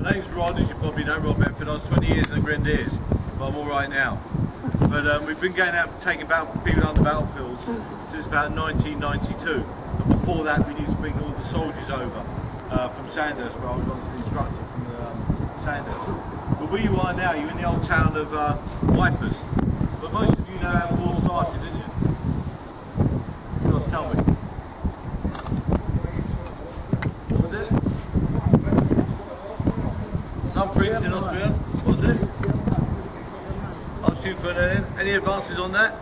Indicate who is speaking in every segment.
Speaker 1: My name's Rod, as you probably know, Rod Bedford. I was 20 years in the Grenadiers, but I'm all right now. But we've been going out taking people on the battlefields since about 1992. And before that, we used to bring all the soldiers over from Sandhurst, where I was obviously instructor from Sandhurst. But where you are now, you're in the old town of Wipers. But most of you know how the war started, didn't you? Go on, tell me. What was it? Some prince in Austria. What was this? Asked you for any advances on that?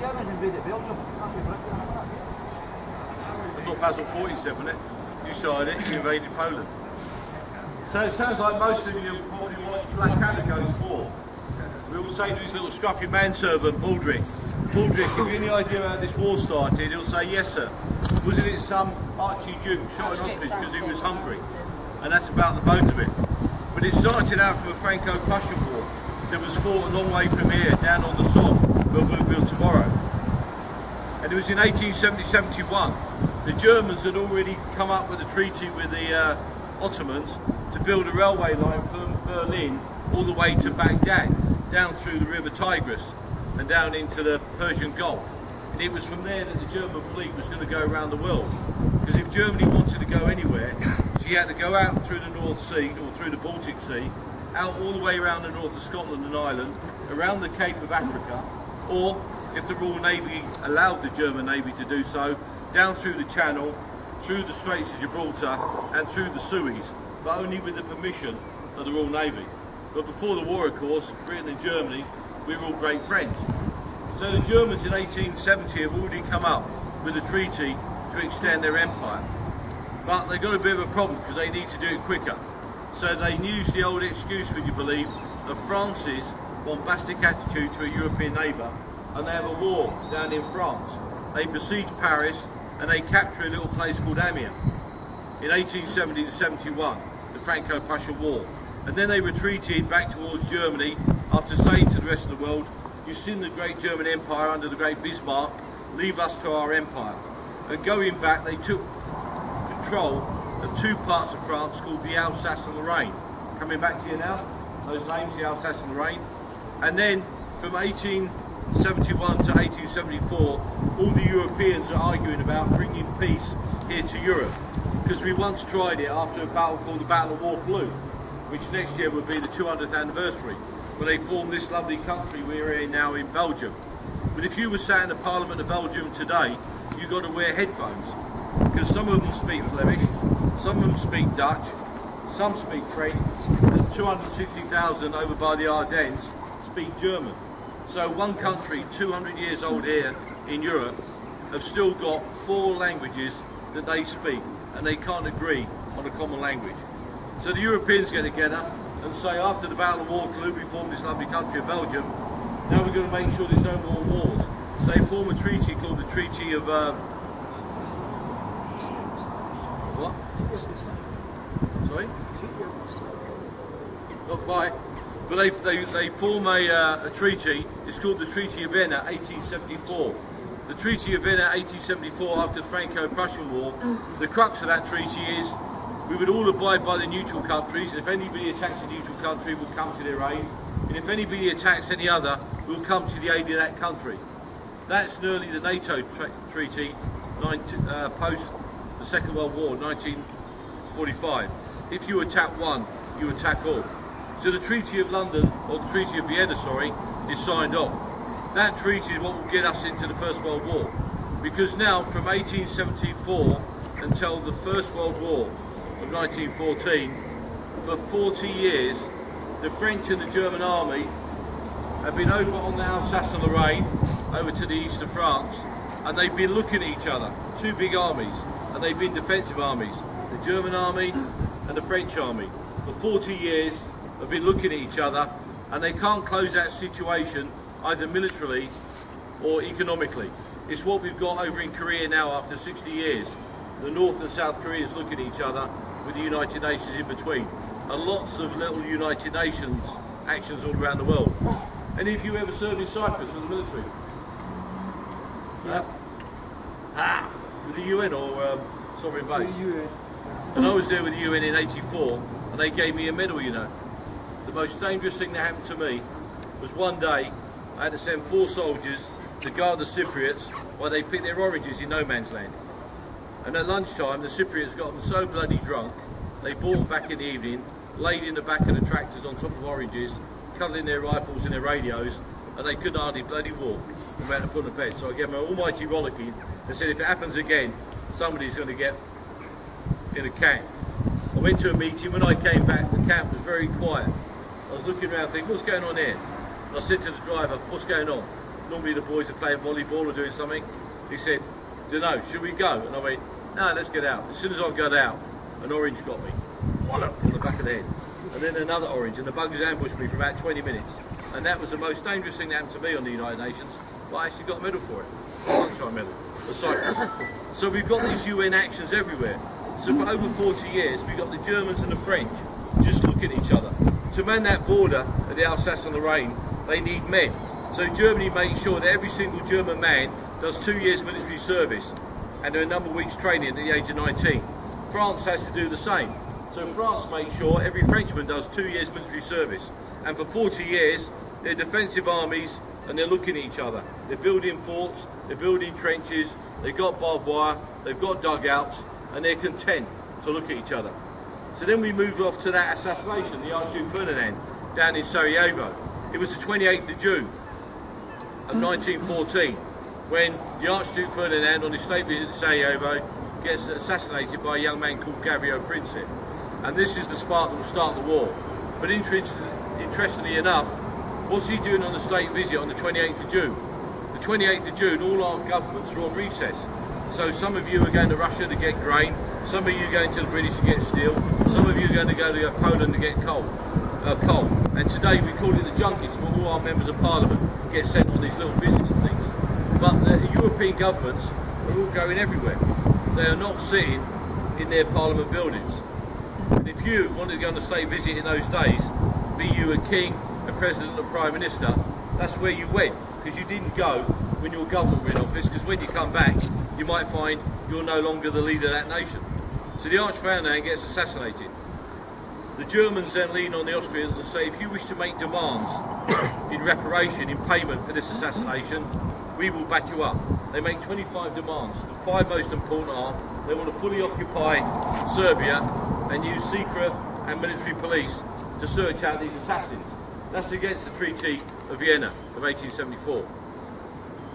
Speaker 2: Germans invaded Belgium.
Speaker 1: I thought Basil 47, wasn't it? You started it, you invaded Poland. So it sounds like most of you probably watched Blackadder goes for. We all say to his little scruffy manservant, Baldrick, if you have any idea how this war started, he'll say, yes sir. Wasn't it some Archduke shot an ostrich because he was hungry? And that's about the bones of it. But it started out from a Franco-Prussian war that was fought a long way from here, down on the Somme, where we'll build tomorrow. And it was in 1870-71. The Germans had already come up with a treaty with the Ottomans to build a railway line from Berlin all the way to Baghdad, down through the river Tigris and down into the Persian Gulf. And it was from there that the German fleet was going to go around the world. Because if Germany wanted to go anywhere, she had to go out through the North Sea, or through the Baltic Sea, out all the way around the north of Scotland and Ireland, around the Cape of Africa, or, if the Royal Navy allowed the German Navy to do so, down through the Channel, through the Straits of Gibraltar, and through the Suez, but only with the permission of the Royal Navy. But before the war, of course, Britain and Germany, we were all great friends. So the Germans in 1870 have already come up with a treaty to extend their empire. But they got a bit of a problem because they need to do it quicker. So they used the old excuse, would you believe, of France's bombastic attitude to a European neighbour, and they have a war down in France. They besiege Paris and they capture a little place called Amiens in 1870-71, the Franco-Prussian War. And then they retreated back towards Germany after saying to the rest of the world, you've seen the great German Empire under the great Bismarck, leave us to our empire. And going back, they took control of two parts of France called the Alsace and Lorraine. Coming back to you now, those names, the Alsace and Lorraine. And then from 1871 to 1874, all the Europeans are arguing about bringing peace here to Europe. Because we once tried it after a battle called the Battle of Waterloo, which next year would be the 200th anniversary, when they formed this lovely country we're in now in Belgium. But if you were sat in the Parliament of Belgium today, you've got to wear headphones, because some of them speak Flemish, some of them speak Dutch, some speak French, and 260,000 over by the Ardennes speak German. So one country, 200 years old here in Europe, have still got 4 languages that they speak, and they can't agree on a common language. So the Europeans get together and say, after the Battle of Waterloo, we formed this lovely country of Belgium, now we're going to make sure there's no more wars. So they form a treaty called the Treaty of... what? Sorry? Not quite. But they form a treaty, it's called the Treaty of Vienna, 1874. The Treaty of Vienna, 1874, after the Franco-Prussian War, the crux of that treaty is we would all abide by the neutral countries, and if anybody attacks a neutral country, we'll come to their aid, and if anybody attacks any other, we'll come to the aid of that country. That's nearly the NATO treaty post the Second World War, 1945. If you attack one, you attack all. So the Treaty of London, or the Treaty of Vienna, sorry, is signed off. That treaty is what will get us into the First World War. Because now, from 1874 until the First World War of 1914, for 40 years, the French and the German army have been over on the Alsace and Lorraine, over to the east of France, and they've been looking at each other, 2 big armies, and they've been defensive armies, the German army and the French army. For 40 years, have been looking at each other, and they can't close that situation either militarily or economically. It's what we've got over in Korea now after 60 years. The North and South Koreans look at each other with the United Nations in between. And lots of little United Nations actions all around the world. Any of you ever served in Cyprus with the military? Yeah. With the UN or sovereign base. And I was there with the UN in '84, and they gave me a medal, you know. The most dangerous thing that happened to me was one day I had to send 4 soldiers to guard the Cypriots while they picked their oranges in no man's land. And at lunchtime, the Cypriots got them so bloody drunk, they brought them back in the evening, laid in the back of the tractors on top of oranges, cuddling their rifles and their radios, and they couldn't hardly bloody walk from about to put them to bed. So I gave them an almighty rollicking and said, if it happens again, somebody's going to get in a camp. I went to a meeting. When I came back, the camp was very quiet. I was looking around thinking, what's going on here? And I said to the driver, what's going on? Normally the boys are playing volleyball or doing something. He said, don't know, should we go? And I went, no, let's get out. As soon as I got out, an orange got me. Wallop on the back of the head. And then another orange, and the buggers ambushed me for about 20 minutes. And that was the most dangerous thing that happened to me on the United Nations. But I actually got a medal for it. A sunshine medal. The Cyprus. So we've got these UN actions everywhere. So for over 40 years, we've got the Germans and the French just looking at each other. To man that border at the Alsace-on-Lorraine, they need men. So Germany made sure that every single German man does 2 years military service and a number of weeks training at the age of 19. France has to do the same. So France made sure every Frenchman does 2 years military service. And for 40 years, they're defensive armies and they're looking at each other. They're building forts, they're building trenches, they've got barbed wire, they've got dugouts, and they're content to look at each other. So then we moved off to that assassination, the Archduke Ferdinand, down in Sarajevo. It was the 28th of June of 1914, when the Archduke Ferdinand, on his state visit to Sarajevo, gets assassinated by a young man called Gavrilo Princip. And this is the spark that will start the war. But interestingly enough, what's he doing on the state visit on the 28th of June? The 28th of June, all our governments are on recess. So some of you are going to Russia to get grain, some of you are going to the British to get steel, some of you are going to go to Poland to get coal. And today we call it the junkets, where all our members of parliament get sent on these little business things. But the European governments are all going everywhere. They are not sitting in their parliament buildings. And if you wanted to go on a state visit in those days, be you a king, a president, or prime minister, that's where you went, because you didn't go when your government were in office, because when you come back, you might find you're no longer the leader of that nation. So the Arch Ferdinand gets assassinated. The Germans then lean on the Austrians and say, if you wish to make demands in reparation, in payment for this assassination, we will back you up. They make 25 demands. The 5 most important are, they want to fully occupy Serbia and use secret and military police to search out these assassins. That's against the Treaty of Vienna of 1874.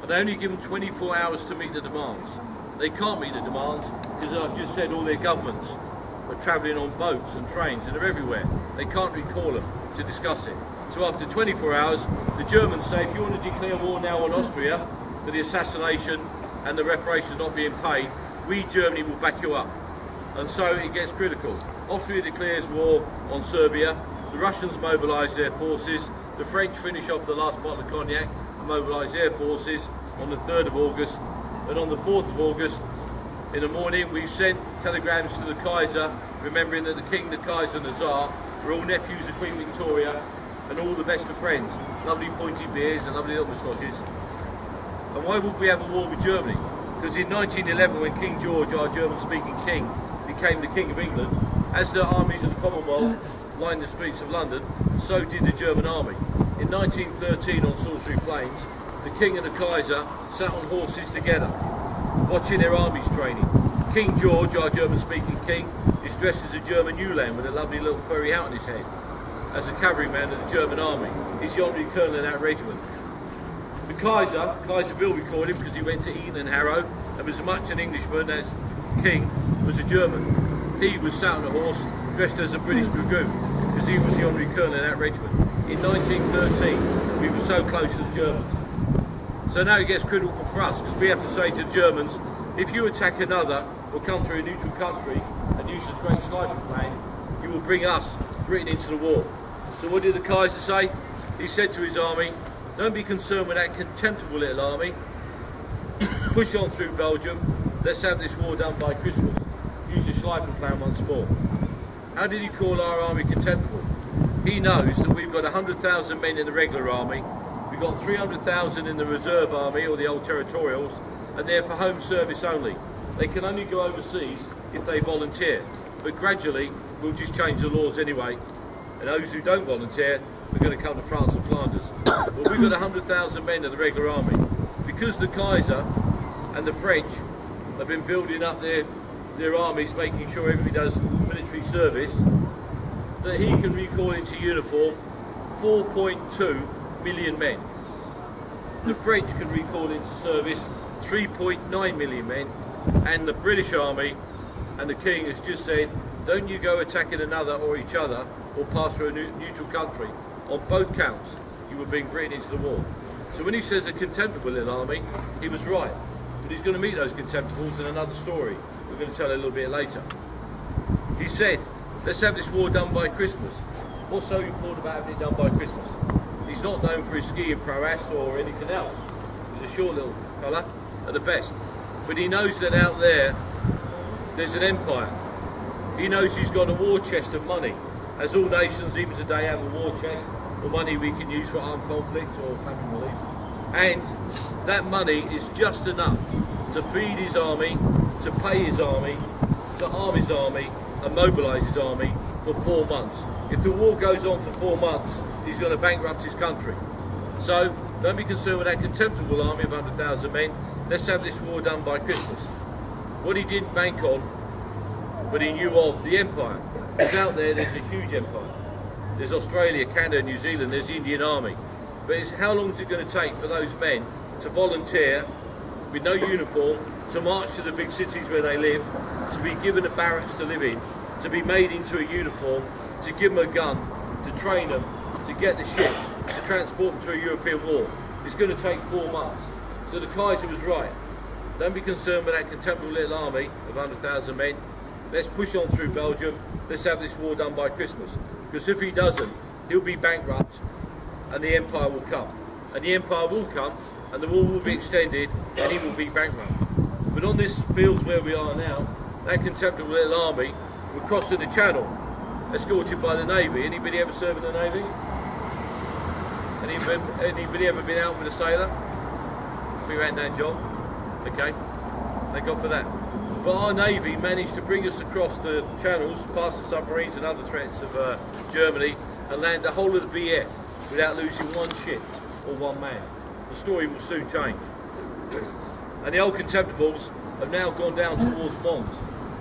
Speaker 1: And they only give them 24 hours to meet the demands. They can't meet the demands because, as I've just said, all their governments are travelling on boats and trains and they're everywhere. They can't recall them to discuss it. So after 24 hours, the Germans say, if you want to declare war now on Austria for the assassination and the reparations not being paid, we, Germany, will back you up. And so it gets critical. Austria declares war on Serbia, the Russians mobilise their forces, the French finish off the last bottle of cognac and mobilise their forces on the 3rd of August. And on the 4th of August, in the morning, we sent telegrams to the Kaiser, remembering that the King, the Kaiser and the Tsar were all nephews of Queen Victoria and all the best of friends. Lovely pointy beards and lovely little moustaches. And why would we have a war with Germany? Because in 1911, when King George, our German-speaking king, became the King of England, as the armies of the Commonwealth lined the streets of London, so did the German army. In 1913 on Salisbury Plains, the King and the Kaiser sat on horses together, watching their armies training. King George, our German-speaking king, is dressed as a German Ulan with a lovely little furry hat on his head. As a cavalryman of the German army, he's the honorary colonel in that regiment. The Kaiser Bill we called him because he went to Eton and Harrow and was as much an Englishman as King was a German. He was sat on a horse dressed as a British dragoon because he was the honorary colonel in that regiment. In 1913, we were so close to the Germans. So now it gets critical for us because we have to say to the Germans, if you attack another or come through a neutral country and use the Great Sniping Plan, you will bring us, Britain, into the war. So what did the Kaiser say? He said to his army, don't be concerned with that contemptible little army. Push on through Belgium. Let's have this war done by Christmas. Use the Schleifen Plan once more. How did he call our army contemptible? He knows that we've got 100,000 men in the regular army, we've got 300,000 in the reserve army or the old territorials, and they're for home service only. They can only go overseas if they volunteer. But gradually, we'll just change the laws anyway, and those who don't volunteer are going to come to France and Flanders. Well, we've got 100,000 men of the regular army. Because the Kaiser and the French have been building up their armies, making sure everybody does military service, that he can recall into uniform 4.2 million men. The French can recall into service 3.9 million men, and the British Army and the King has just said, don't you go attacking another or each other or pass through a neutral country. On both counts, you will bring Britain into the war. So when he says a contemptible little army, he was right. But he's going to meet those contemptibles in another story we're going to tell a little bit later. He said, let's have this war done by Christmas. What's so important about having it done by Christmas? He's not known for his skiing prowess or anything else. He's a short little fella at the best. But he knows that out there, there's an empire. He knows he's got a war chest of money. As all nations, even today, have a war chest, or money we can use for armed conflict or famine relief. And that money is just enough to feed his army, to pay his army, to arm his army, and mobilise his army for 4 months. If the war goes on for 4 months, he's going to bankrupt his country. So don't be concerned with that contemptible army of 100,000 men. Let's have this war done by Christmas. What he didn't bank on, but he knew of, the empire. Because out there's a huge empire. There's Australia, Canada, New Zealand, there's the Indian Army. But it's how long is it going to take for those men to volunteer with no uniform, to march to the big cities where they live, to be given a barracks to live in, to be made into a uniform, to give them a gun, to train them, to get the ship, to transport them to a European war. It's going to take 4 months. So the Kaiser was right. Don't be concerned with that contemptible little army of 100,000 men. Let's push on through Belgium. Let's have this war done by Christmas. Because if he doesn't, he'll be bankrupt and the empire will come. And the empire will come and the war will be extended and he will be bankrupt. But on this fields where we are now, that contemptible little army were crossing the channel, escorted by the Navy. Anybody ever served in the Navy? Anybody ever been out with a sailor? Put your hand down, John. Okay, thank God for that. But our Navy managed to bring us across the channels, past the submarines and other threats of Germany, and land the whole of the BF without losing one ship or one man. The story will soon change. And the old Contemptibles have now gone down towards Mons.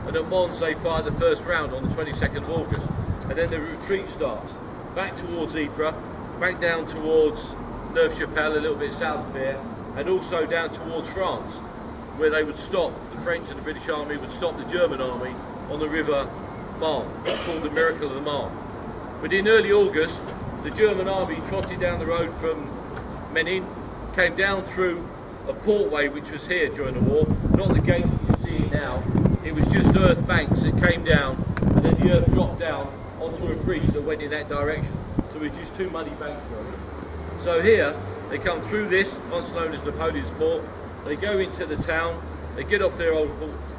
Speaker 1: And at Mons they fire the first round on the 22nd of August. And then the retreat starts. Back towards Ypres, back down towards Neuve-Chapelle, a little bit south of there, and also down towards France, where they would stop, the French and the British Army would stop the German army on the river Marne. It's called the Miracle of the Marne. But in early August, the German army trotted down the road from Menin, came down through a portway which was here during the war, not the gate that you see now. It was just earth banks that came down, and then the earth dropped down onto a bridge that went in that direction. So it was just two muddy banks going. So here, they come through this, once known as Napoleon's Port, they go into the town, they get off their old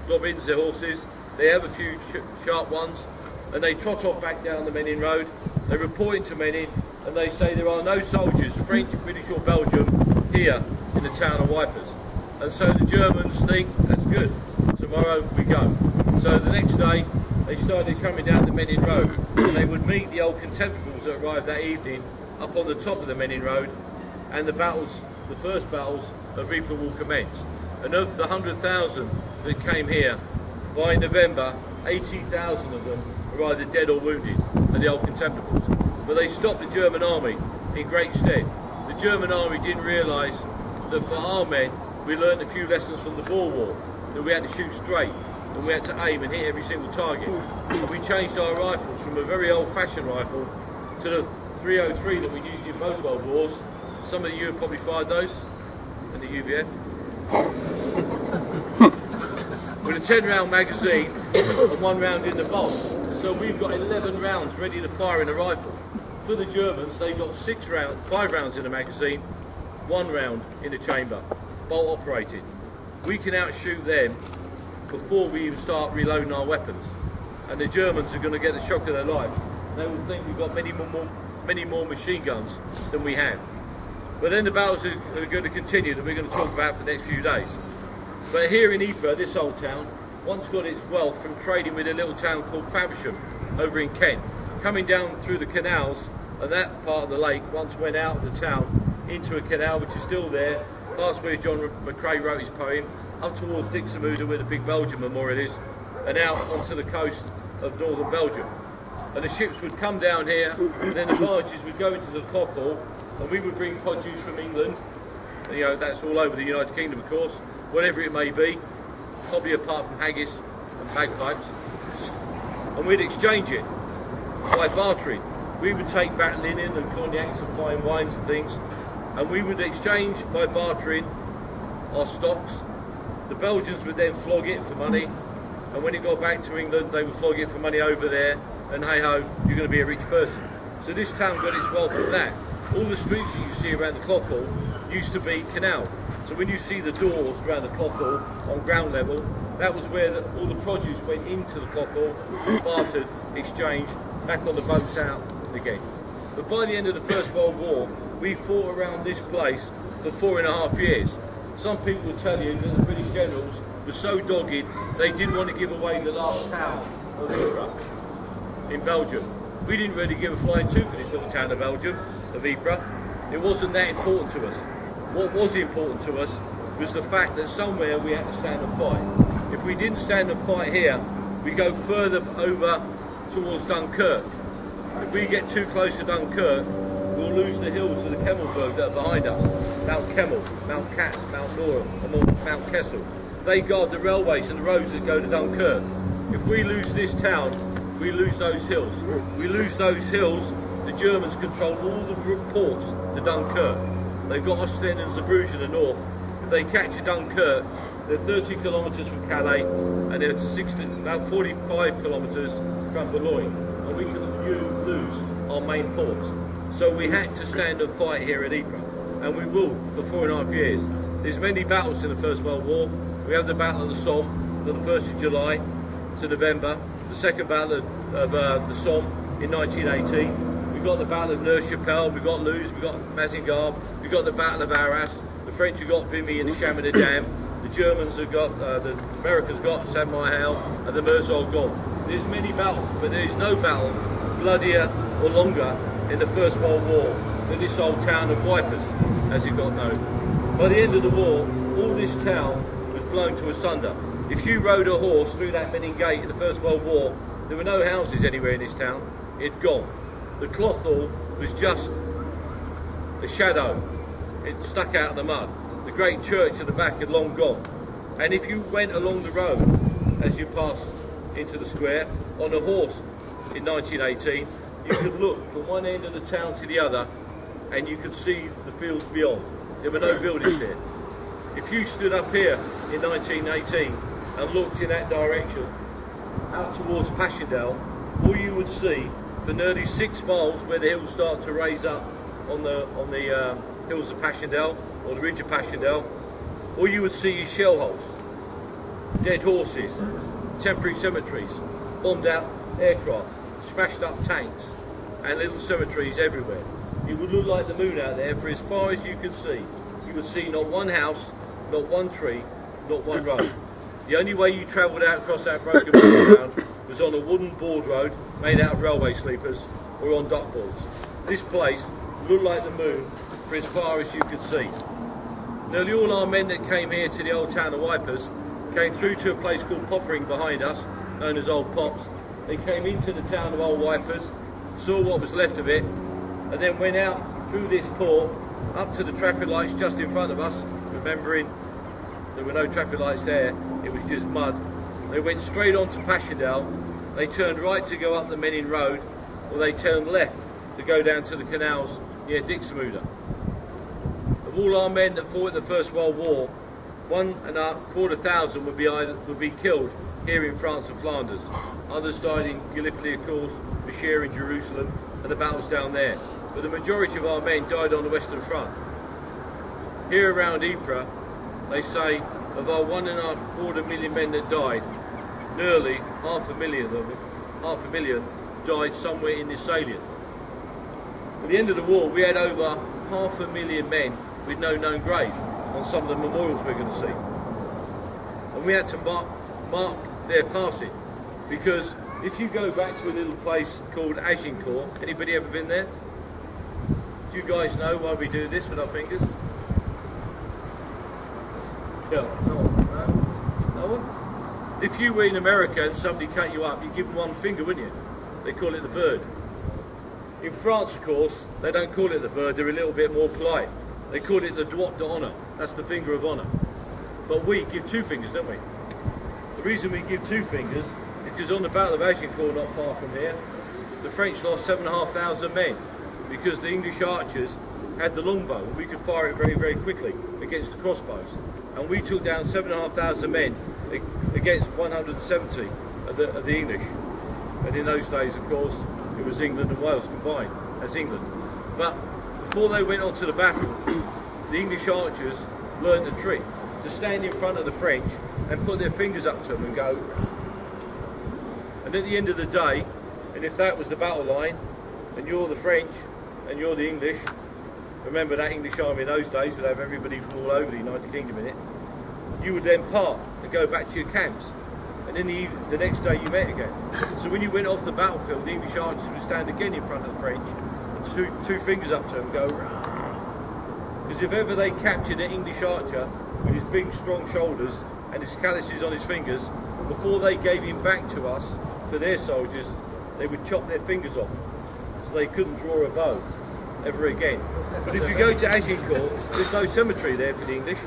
Speaker 1: dobbins, their horses, they have a few sharp ones, and they trot off back down the Menin Road. They report into Menin, and they say there are no soldiers, French, British or Belgium, here in the town of Wipers. And so the Germans think, that's good, tomorrow we go. So the next day, they started coming down the Menin Road, and they would meet the old Contemptibles that arrived that evening up on the top of the Menin Road, and the battles, the first battles of Ypres will commence. And of the 100,000 that came here, by November, 80,000 of them are either dead or wounded, are the old Contemptibles. But they stopped the German army in great stead. The German army didn't realise that for our men, we learned a few lessons from the Boer War, that we had to shoot straight, and we had to aim and hit every single target. And we changed our rifles from a very old-fashioned rifle to the 303 that we used in most world wars. Some of you have probably fired those in the UVF. With a 10-round magazine and 1 round in the bolt. So we've got 11 rounds ready to fire in a rifle. For the Germans, they've got 5 rounds in the magazine, 1 round in the chamber, bolt operated. We can outshoot them before we even start reloading our weapons. And the Germans are going to get the shock of their life. They will think we've got many more machine guns than we have. But then the battles are going to continue that we're going to talk about for the next few days. But here in Ypres, this old town, once got its wealth from trading with a little town called Faversham over in Kent. Coming down through the canals, and that part of the lake once went out of the town into a canal which is still there, past where John McCrae wrote his poem, up towards Dixmude where the big Belgium memorial is, and out onto the coast of northern Belgium. And the ships would come down here, and then the barges would go into the cloth hall, and we would bring produce from England. You know, that's all over the United Kingdom, of course, whatever it may be, probably apart from haggis and bagpipes. And we'd exchange it by bartering. We would take back linen and cognacs and fine wines and things, and we would exchange by bartering our stocks. The Belgians would then flog it for money, and when it got back to England, they would flog it for money over there, and hey ho, you're going to be a rich person. So this town got its wealth from that. All the streets that you see around the cloth hall used to be canal. So when you see the doors around the cloth hall on ground level, that was where all the produce went into the cloth hall, was bartered, exchanged, back on the boats out again. But by the end of the First World War, we fought around this place for 4.5 years. Some people will tell you that the British generals were so dogged they didn't want to give away the last town of Ypres in Belgium. We didn't really give a flying toot for this little town of Belgium, of Ypres. It wasn't that important to us. What was important to us was the fact that somewhere we had to stand and fight. If we didn't stand and fight here, we go further over towards Dunkirk. If we get too close to Dunkirk, we'll lose the hills of the Kemmelberg that are behind us. Mount Kemmel, Mount Katz, Mount Nora, and Mount Kessel. They guard the railways and the roads that go to Dunkirk. If we lose this town, we lose those hills. We lose those hills, the Germans control all the ports to Dunkirk. They've got Ostend and Zeebrugge in the north. If they capture Dunkirk, they're 30 kilometres from Calais, and they're about 45 kilometres from Boulogne, and we can lose our main ports. So we had to stand and fight here at Ypres, and we will for 4.5 years. There's many battles in the First World War. We have the Battle of the Somme, from the 1st of July to November, the second Battle of the Somme in 1918. We've got the Battle of Neuve-Chapelle, we've got Loos, we've got Mazingarbe, we've got the Battle of Arras, the French have got Vimy and the Chamonix Dam, the Germans have got, the Americans got Saint Mihiel, and the Meuse gone. There's many battles, but there is no battle bloodier or longer in the First World War than this old town of Wipers, as it got known. By the end of the war, all this town was blown to asunder. If you rode a horse through that Menin Gate in the First World War, there were no houses anywhere in this town. It'd gone. The cloth hall was just a shadow. It stuck out in the mud. The great church at the back had long gone. And if you went along the road as you passed into the square on a horse in 1918, you could look from one end of the town to the other and you could see the fields beyond. There were no buildings here. If you stood up here in 1918 and looked in that direction out towards Passchendaele, all you would see for nearly 6 miles where the hills start to raise up on the hills of Passchendaele or the ridge of Passchendaele, all you would see is shell holes, dead horses, temporary cemeteries, bombed out aircraft, smashed up tanks and little cemeteries everywhere. It would look like the moon out there for as far as you could see. You would see not one house, not one tree, not one road. The only way you travelled out across that broken ground was on a wooden board road made out of railway sleepers or on duck boards. This place looked like the moon for as far as you could see. Nearly all our men that came here to the old town of Wipers came through to a place called Poppering behind us, known as Old Pops. They came into the town of Old Wipers, saw what was left of it, and then went out through this port up to the traffic lights just in front of us, remembering there were no traffic lights there, it was just mud. They went straight on to Passchendaele, they turned right to go up the Menin Road, or they turned left to go down to the canals near Dixmude. Of all our men that fought in the First World War, 1,250 would be killed here in France and Flanders. Others died in Gallipoli, of course, Bashir in Jerusalem, and the battles down there. But the majority of our men died on the Western Front. Here around Ypres, they say of our 1.25 million men that died, nearly 500,000 of them, 500,000 died somewhere in this salient. At the end of the war, we had over 500,000 men with no known grave on some of the memorials we're going to see. And we had to mark there past it. Because if you go back to a little place called Agincourt, anybody ever been there? Do you guys know why we do this with our fingers? Yeah, no one? If you were in America and somebody cut you up, you'd give them one finger, wouldn't you? They call it the bird. In France, of course, they don't call it the bird, they're a little bit more polite. They call it the doigt d'honneur, that's the finger of honour. But we give two fingers, don't we? The reason we give two fingers is because on the Battle of Agincourt, not far from here, the French lost 7,500 men because the English archers had the longbow and we could fire it very, very quickly against the crossbows. And we took down 7,500 men against 170 of the English. And in those days, of course, it was England and Wales combined as England. But before they went on to the battle, the English archers learned the trick to stand in front of the French and put their fingers up to them and go. And at the end of the day, and if that was the battle line, and you're the French and you're the English, remember that English army in those days would have everybody from all over the United Kingdom in it, you would then part and go back to your camps. And then the next day you met again. So when you went off the battlefield, the English archers would stand again in front of the French and two fingers up to them and go. Because if ever they captured an English archer with his big strong shoulders and his calluses on his fingers, before they gave him back to us, to their soldiers, they would chop their fingers off. So they couldn't draw a bow ever again. But if you go to Agincourt, there's no cemetery there for the English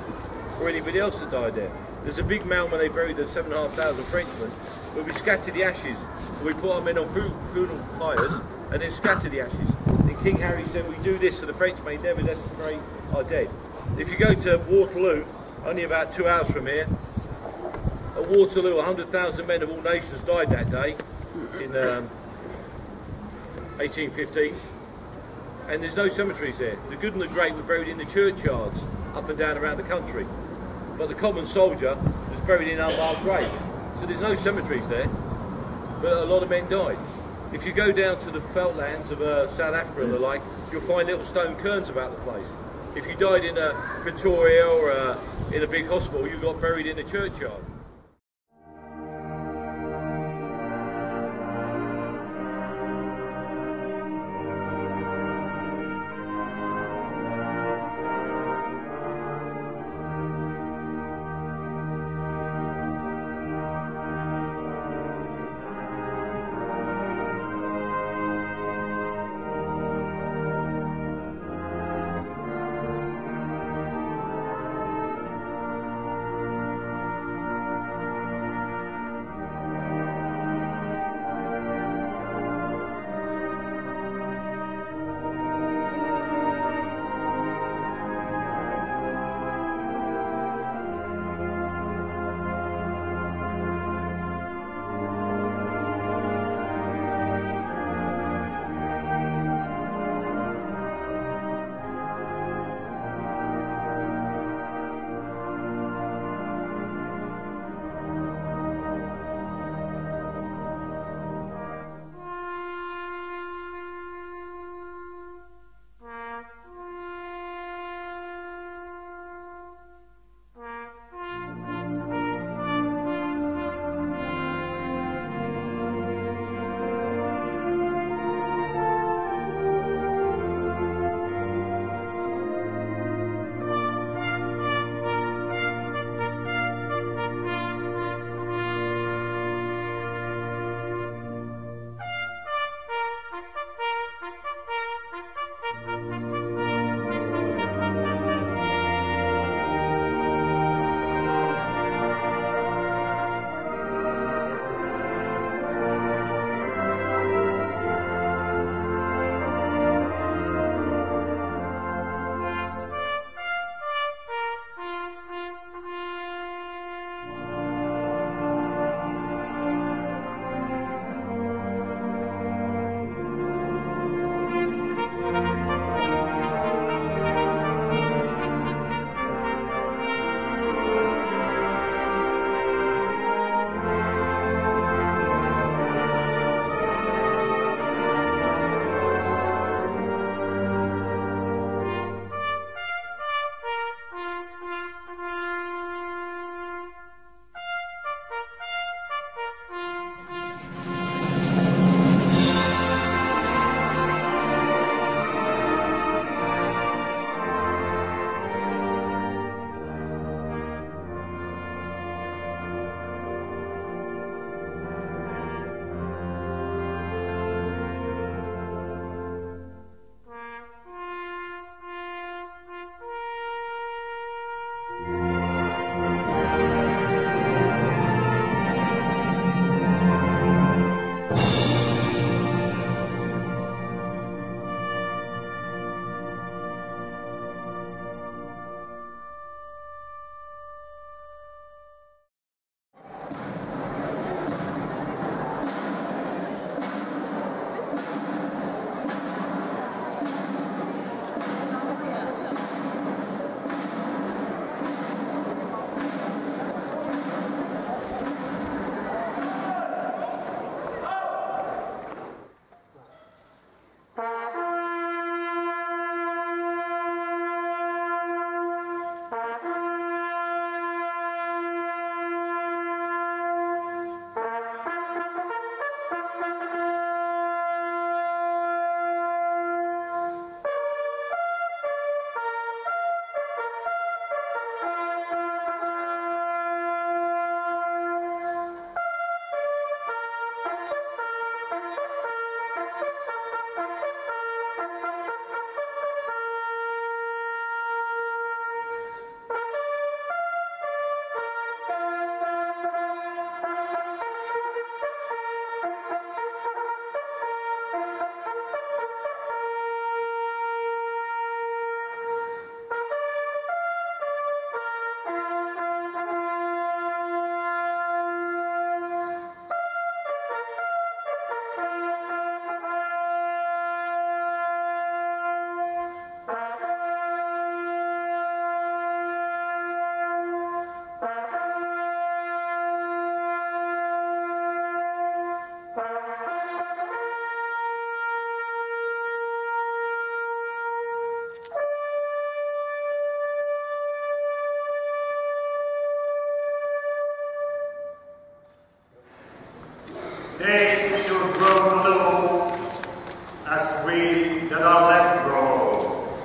Speaker 1: or anybody else that died there. There's a big mound where they buried the 7,500 Frenchmen, where we scattered the ashes. We put our men on funeral pyres and then scattered the ashes. And King Harry said, we do this so the French may never desecrate our dead. If you go to Waterloo, only about 2 hours from here, at Waterloo 100,000 men of all nations died that day in 1815. And there's no cemeteries there. The good and the great were buried in the churchyards up and down around the country. But the common soldier was buried in unmarked graves. So there's no cemeteries there, but a lot of men died. If you go down to the veldlands of South Africa and the like, you'll find little stone cairns about the place. If you died in Pretoria or in a big hospital, you got buried in a churchyard.
Speaker 3: They should grow low as we that are left grow.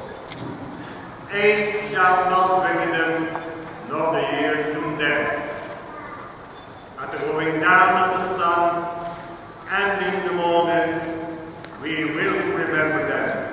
Speaker 3: Age shall not weary them, nor the years doom them. At the going down of the sun and in the morning, we will remember them.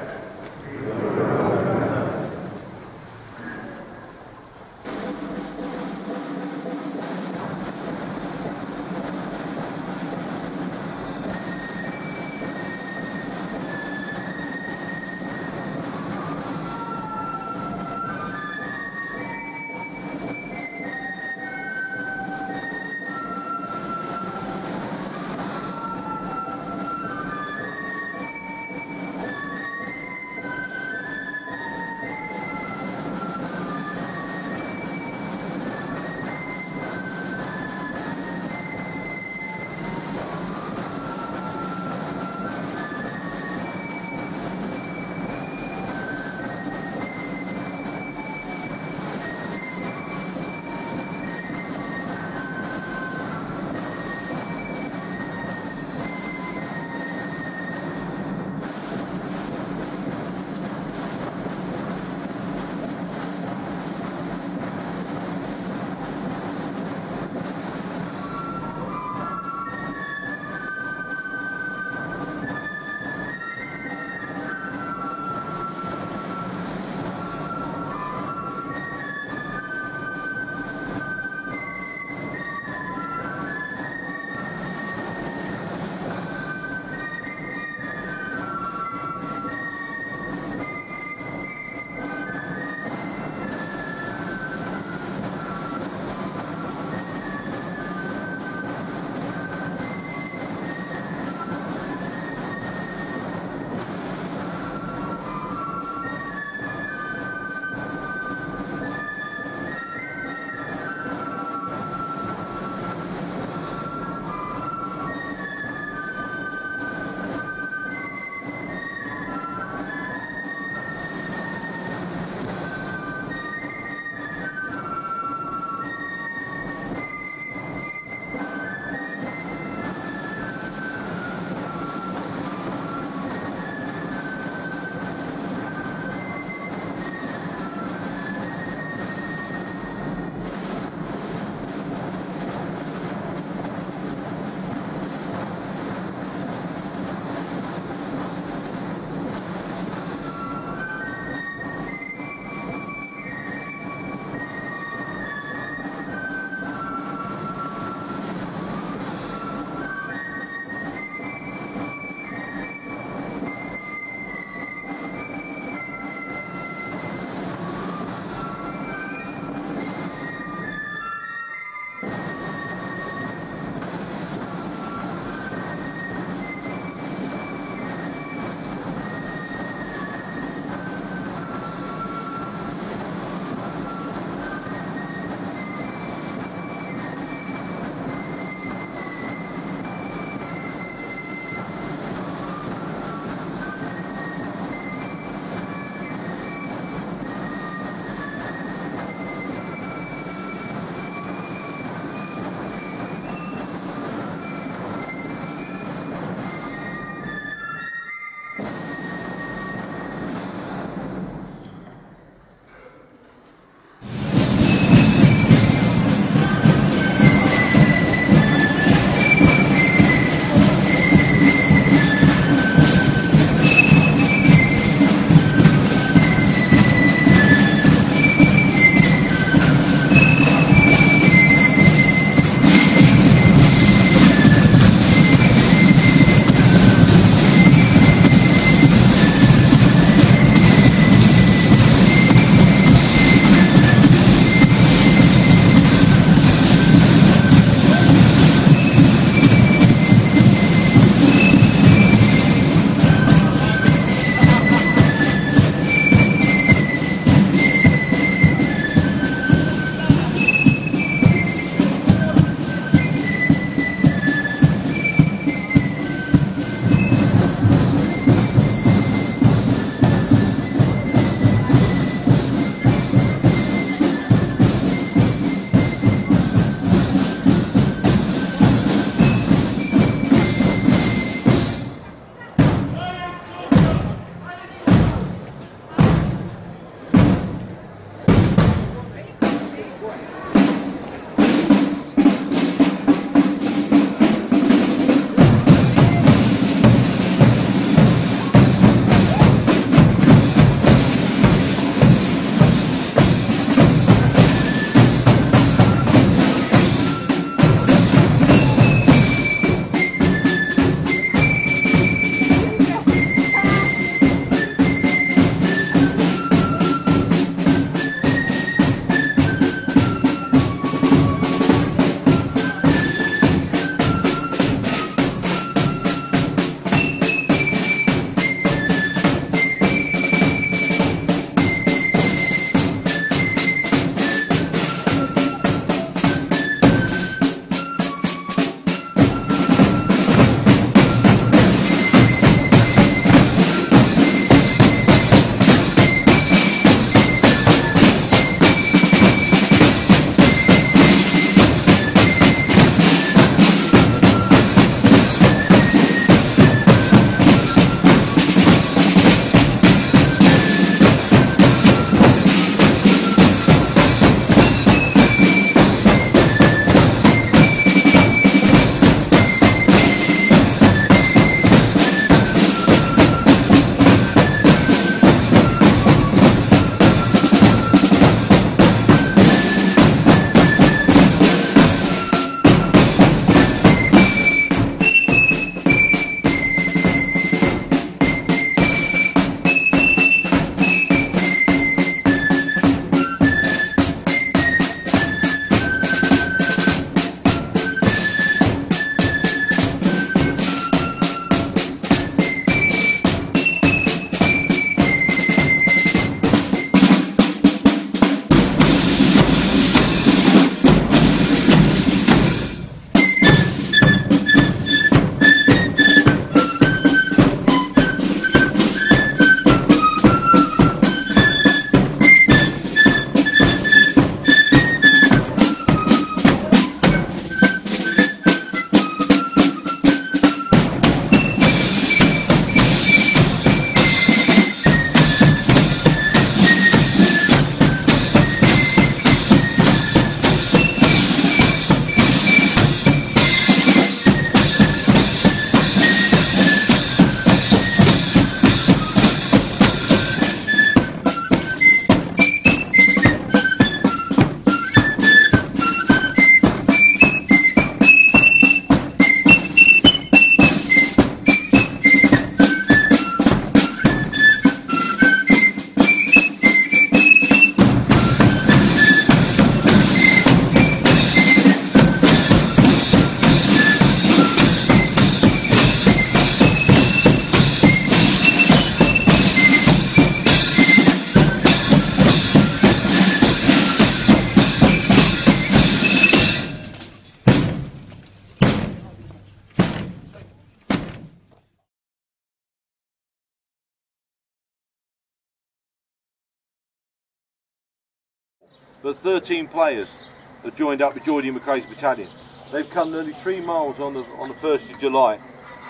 Speaker 1: but 13 players have joined up with Geordie McRae's battalion. They've come nearly 3 miles on the 1st of July,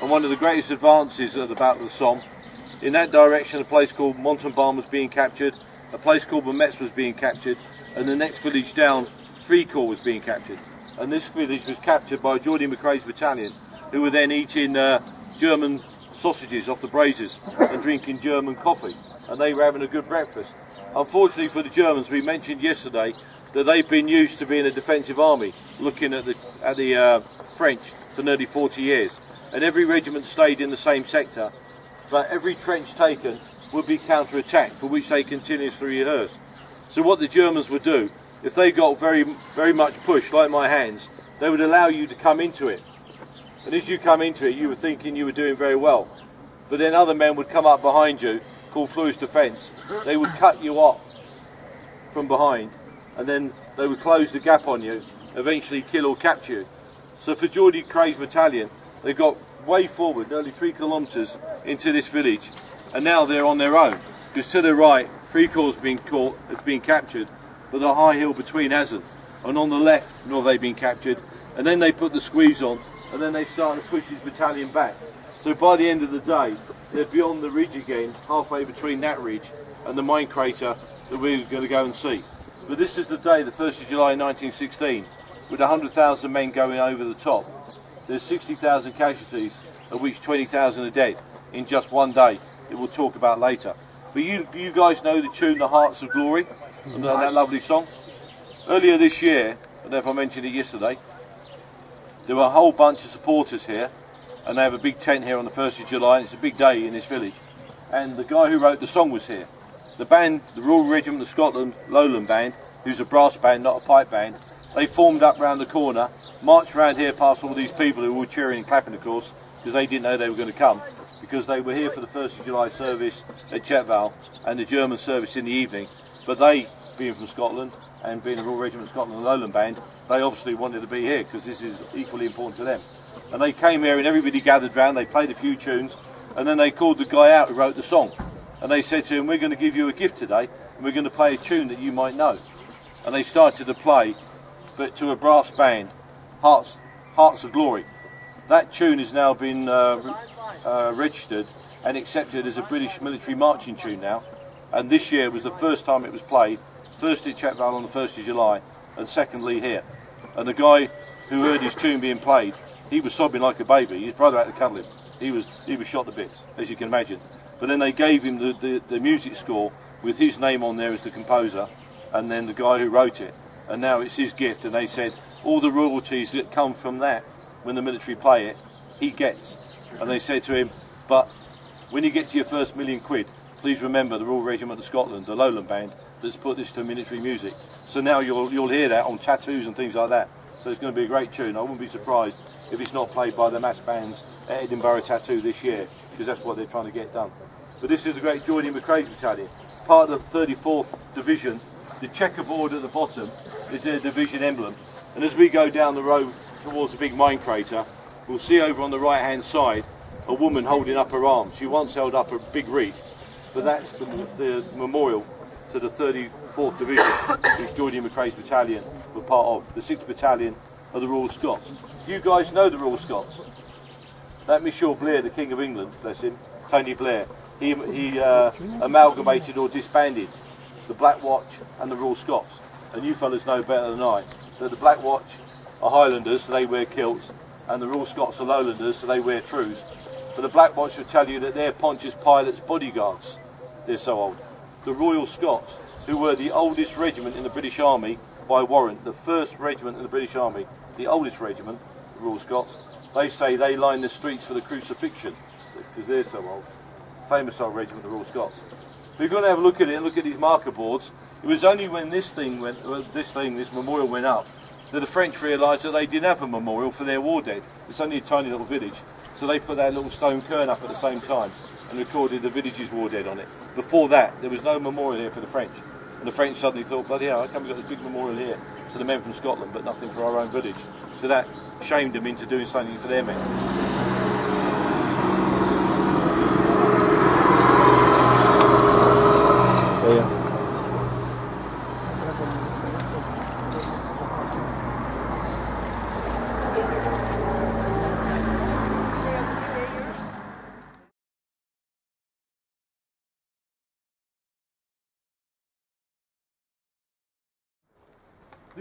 Speaker 1: and one of the greatest advances at the Battle of the Somme. In that direction, a place called Montalban was being captured, a place called Metz was being captured, and the next village down, Fricourt, was being captured. And this village was captured by Geordie McRae's battalion, who were then eating German sausages off the braziers and drinking German coffee, and they were having a good breakfast. Unfortunately for the Germans, we mentioned yesterday that they've been used to being a defensive army, looking at the French for nearly 40 years, and every regiment stayed in the same sector, but every trench taken would be counter-attacked, for which they continuously rehearsed. So what the Germans would do, if they got very much pushed, like my hands, they would allow you to come into it. And as you come into it, you were thinking you were doing very well. But then other men would come up behind you, called Fluis defence. They would cut you off from behind, and then they would close the gap on you, eventually kill or capture you. So for Geordie McRae's battalion, they got way forward, nearly 3 kilometres into this village, and now they're on their own. Because to the right, Fricourt's been caught, it's been captured, but the high hill between hasn't. And on the left, nor they've been captured. And then they put the squeeze on, and then they started to push his battalion back. So by the end of the day, they're beyond the ridge again, halfway between that ridge and the mine crater that we're going to go and see. But this is the day, the 1st of July 1916, with 100,000 men going over the top. There's 60,000 casualties, of which 20,000 are dead, in just one day, that we'll talk about later. But you guys know the tune, The Hearts of Glory, and that lovely song? Earlier this year, I don't know if I mentioned it yesterday, there were a whole bunch of supporters here, and they have a big tent here on the 1st of July, and it's a big day in this village. And the guy who wrote the song was here. The band, the Royal Regiment of Scotland Lowland Band, who's a brass band, not a pipe band, they formed up round the corner, marched around here past all these people who were cheering and clapping, of course, because they didn't know they were going to come, because they were here for the 1st of July service at Chetval and the German service in the evening. But they, being from Scotland and being the Royal Regiment of Scotland Lowland Band, they obviously wanted to be here because this is equally important to them. And they came here and everybody gathered round, they played a few tunes, and then they called the guy out who wrote the song. And they said to him, we're going to give you a gift today, and we're going to play a tune that you might know. And they started to play, but to a brass band, Hearts of Glory. That tune has now been registered and accepted as a British military marching tune now. And this year was the first time it was played, first at Chetval on the 1st of July, and secondly here. And the guy who heard his tune being played, he was sobbing like a baby. His brother had to cuddle him. He was shot to bits, as you can imagine. But then they gave him the music score with his name on there as the composer, and then the guy who wrote it. And now it's his gift, and they said all the royalties that come from that, when the military play it, he gets. And they said to him, but when you get to your first £1,000,000, please remember the Royal Regiment of Scotland, the Lowland Band, that's put this to military music. So now you'll hear that on tattoos and things like that. So it's going to be a great tune. I wouldn't be surprised if it's not played by the mass bands at Edinburgh Tattoo this year, because that's what they're trying to get done. But this is the great Geordie McRae's battalion, part of the 34th Division. The checkerboard at the bottom is their division emblem. And as we go down the road towards the big mine crater, we'll see over on the right hand side a woman holding up her arm. She once held up a big wreath, but that's the memorial to the 34th Division, which Geordie McRae's battalion were part of, the 6th Battalion of the Royal Scots. Do you guys know the Royal Scots? That Michel Blair, the King of England, bless him, Tony Blair, he amalgamated or disbanded the Black Watch and the Royal Scots. And you fellas know better than I that the Black Watch are Highlanders, so they wear kilts, and the Royal Scots are Lowlanders, so they wear trews. But the Black Watch will tell you that they're Pontius Pilate's bodyguards. They're so old. The Royal Scots, who were the oldest regiment in the British Army by warrant, the first regiment in the British Army, the oldest regiment, the Royal Scots, they say they line the streets for the crucifixion, because they're so old. Famous old regiment, the Royal Scots. But if you want to have a look at it and look at these marker boards, it was only when this memorial went up, that the French realised that they didn't have a memorial for their war dead. It's only a tiny little village, so they put that little stone cairn up at the same time and recorded the village's war dead on it. Before that, there was no memorial here for the French. And the French suddenly thought, bloody hell, how come we've got this big memorial here for the men from Scotland, but nothing for our own village? So that shamed them into doing something for their men.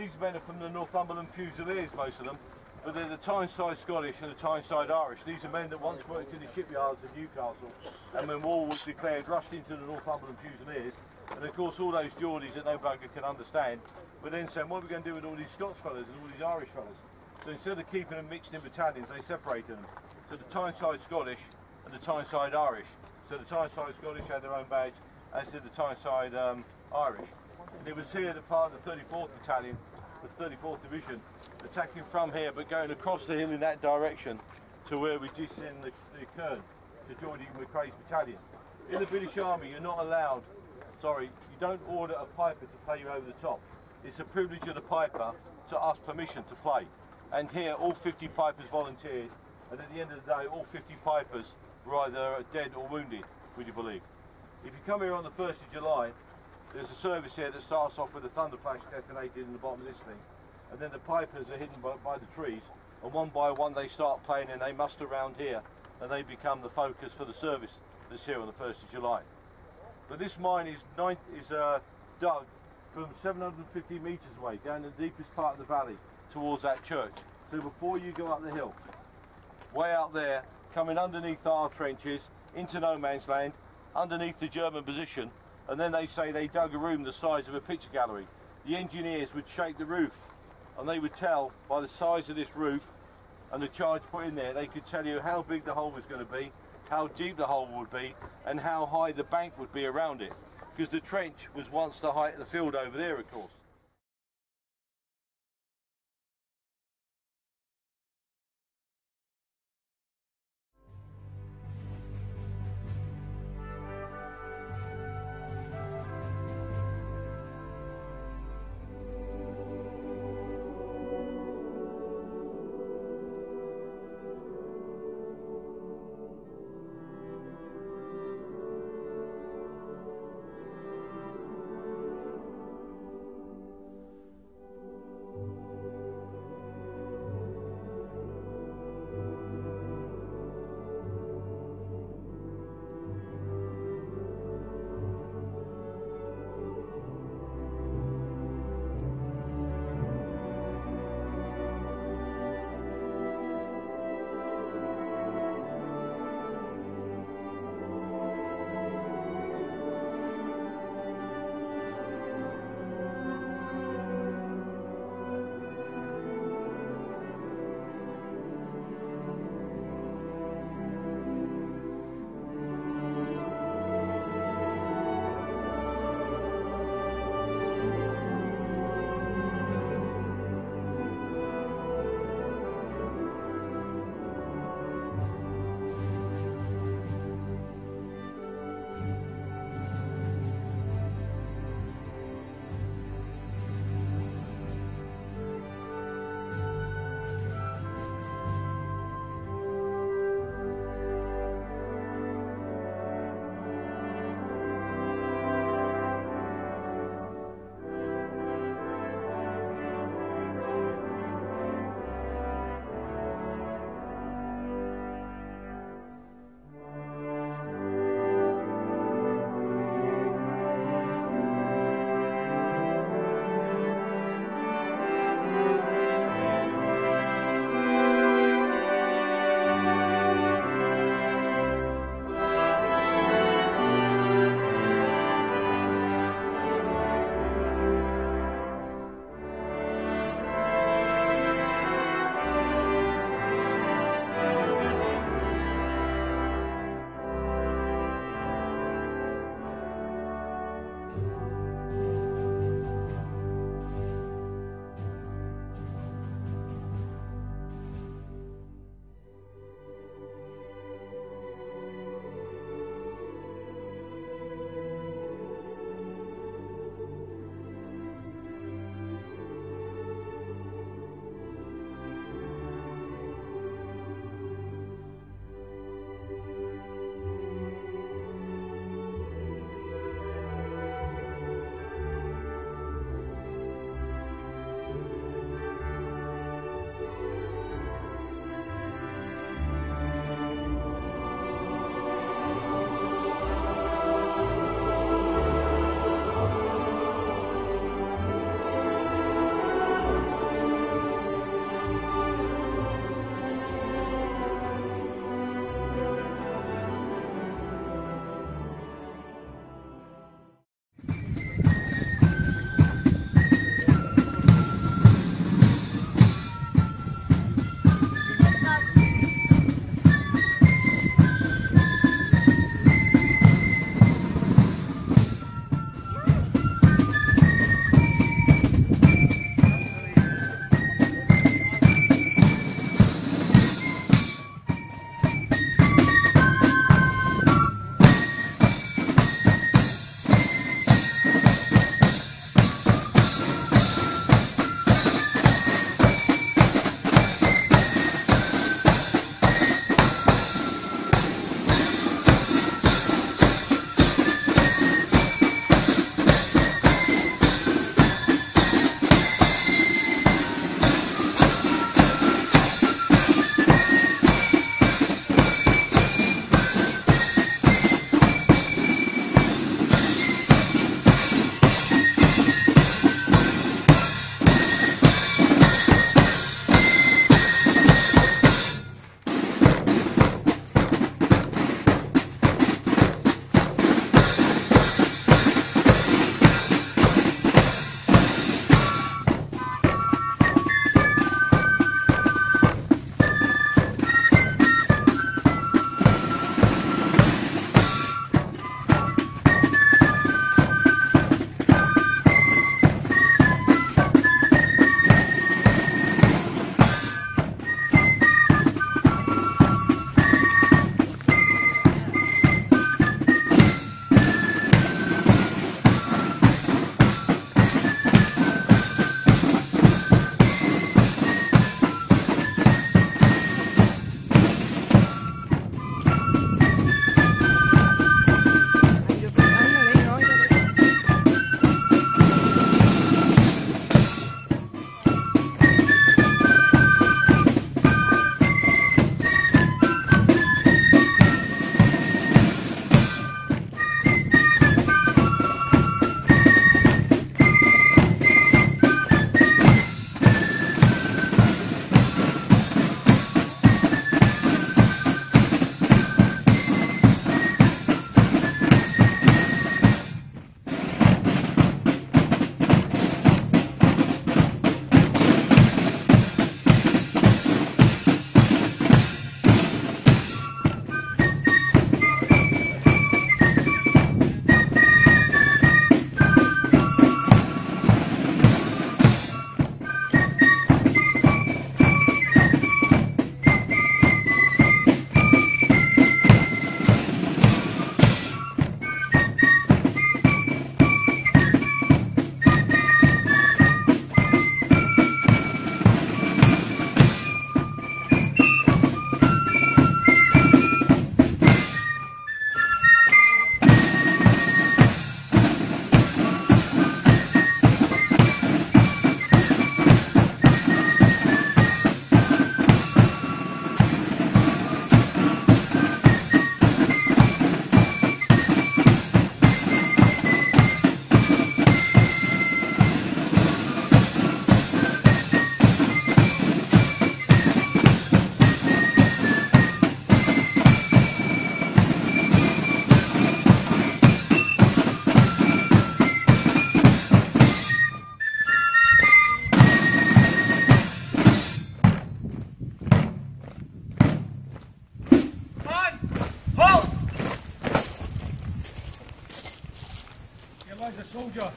Speaker 1: These men are from the Northumberland Fusiliers, most of them, but they're the Tyneside Scottish and the Tyneside Irish. These are men that once worked in the shipyards of Newcastle, and when war was declared, rushed into the Northumberland Fusiliers, and of course all those Geordies that no bugger can understand, but then saying, what are we going to do with all these Scots fellas and all these Irish fellas? So instead of keeping them mixed in battalions, they separated them. So the Tyneside Scottish and the Tyneside Irish. So the Tyneside Scottish had their own badge, as did the Tyneside Irish. And it was here that part of the 34th Battalion, the 34th Division, attacking from here but going across the hill in that direction to where we just in the Kern to join in McRae's battalion. In the British Army you're not allowed, you don't order a piper to play you over the top. It's a privilege of the piper to ask permission to play. And here all 50 pipers volunteered, and at the end of the day all 50 pipers were either dead or wounded, would you believe. If you come here on the 1st of July, there's a service here that starts off with a thunder flash detonated in the bottom of this thing, and then the pipers are hidden by the trees, and one by one they start playing and they muster around here, and they become the focus for the service that's here on the 1st of July. But this mine is dug from 750 metres away, down the deepest part of the valley, towards that church. So before you go up the hill, way out there, coming underneath our trenches, into no man's land, underneath the German position, and then they say they dug a room the size of a picture gallery. The engineers would shake the roof, and they would tell by the size of this roof and the charge put in there, they could tell you how big the hole was going to be, how deep the hole would be, and how high the bank would be around it. Because the trench was once the height of the field over there, of course.
Speaker 4: a soldier.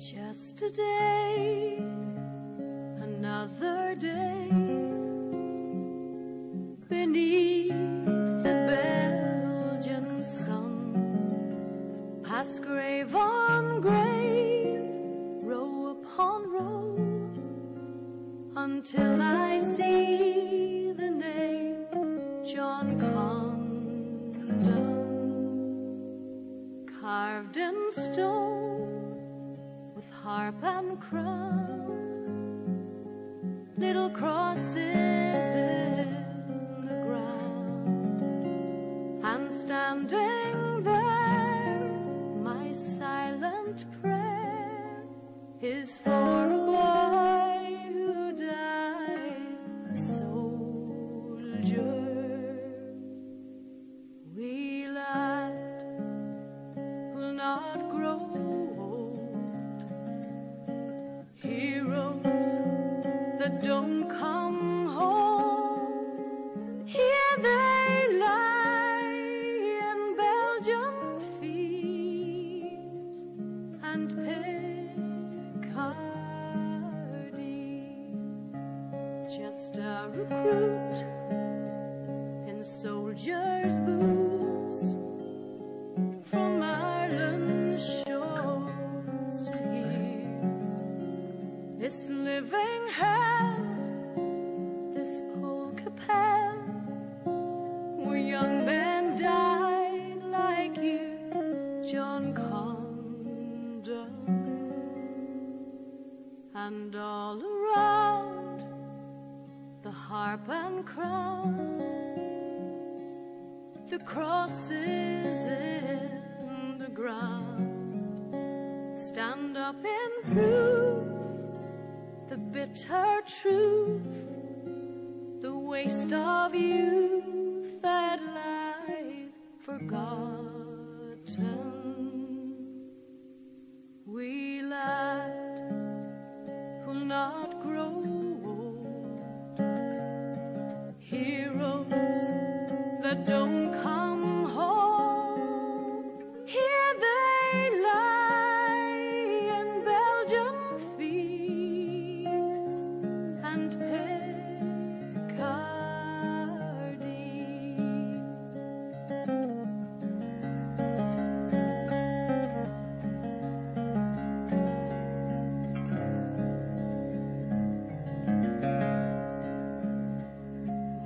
Speaker 5: Just a day, another day, beneath the Belgian sun, past grave on grave, row upon row, until I see the name John Condon, carved in stone, harp and crown, little crosses in the ground, and standing there, my silent prayer is for a boy who died a soldier. We lad will not grow that don't come home. Here they lie in Belgian fields and Picardy, just a recruit in soldier's boots from Ireland's shores to here. This living hell, this polka pen, where young men die all around the harp and crown, the crosses in the ground stand up in proof, the bitter truth, the waste of youth that lies forgotten. We lad will not grow old, heroes that don't come home. Here they lie in Belgium fields and Picardy.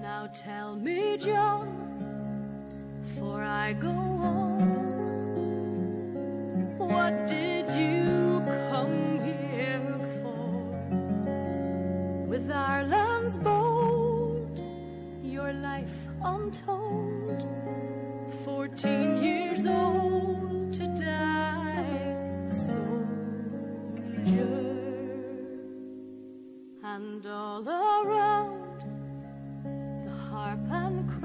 Speaker 5: Now tell me, John, before I go on, what did you come here for? With Ireland's bold, your life untold, 14 years old to die a soldier, and all around the harp and